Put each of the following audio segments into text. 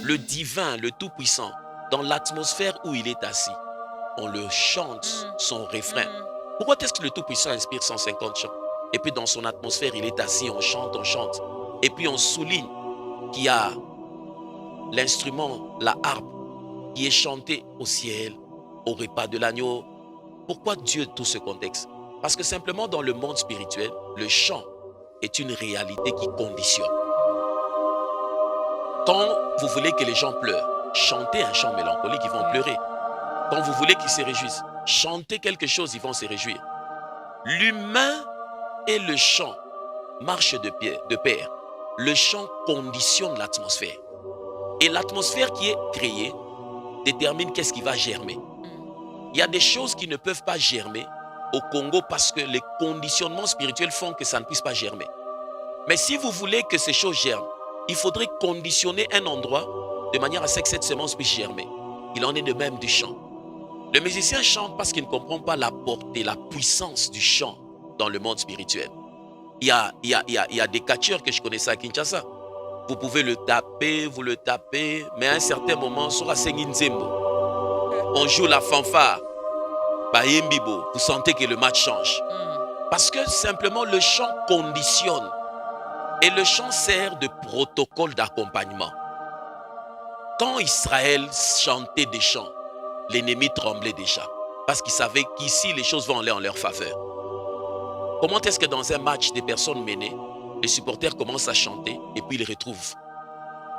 le divin, le tout-puissant, dans l'atmosphère où il est assis, on le chante son refrain. Pourquoi est-ce que le tout-puissant inspire 150 chants? Et puis dans son atmosphère, il est assis, on chante, on chante. Et puis on souligne qu'il y a l'instrument, la harpe, qui est chanté au ciel, au repas de l'agneau. Pourquoi Dieu tout ce contexte? Parce que simplement dans le monde spirituel, le chant est une réalité qui conditionne. Quand vous voulez que les gens pleurent, chantez un chant mélancolique, ils vont pleurer. Quand vous voulez qu'ils se réjouissent, chantez quelque chose, ils vont se réjouir. L'humain et le chant marchent de pair. Le chant conditionne l'atmosphère. Et l'atmosphère qui est créée détermine qu'est-ce qui va germer. Il y a des choses qui ne peuvent pas germer au Congo parce que les conditionnements spirituels font que ça ne puisse pas germer. Mais si vous voulez que ces choses germent, il faudrait conditionner un endroit de manière à ce que cette semence puisse germer. Il en est de même du chant. Le musicien chante parce qu'il ne comprend pas la portée, la puissance du chant dans le monde spirituel. Il y a des catcheurs que je connaissais à Kinshasa. Vous pouvez le taper, vous le tapez, mais à un certain moment, sur la Senginzembo, on joue la fanfare. Bayembibo, vous sentez que le match change. Parce que simplement le chant conditionne. Et le chant sert de protocole d'accompagnement. Quand Israël chantait des chants, l'ennemi tremblait déjà. Parce qu'il savait qu'ici, les choses vont aller en leur faveur. Comment est-ce que dans un match, des personnes menées, les supporters commencent à chanter et puis ils retrouvent?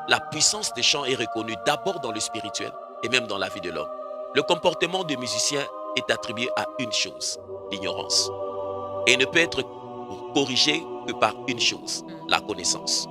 La puissance des chants est reconnue d'abord dans le spirituel et même dans la vie de l'homme. Le comportement des musiciens est attribué à une chose, l'ignorance. Et ne peut être corrigé que par une chose, la connaissance.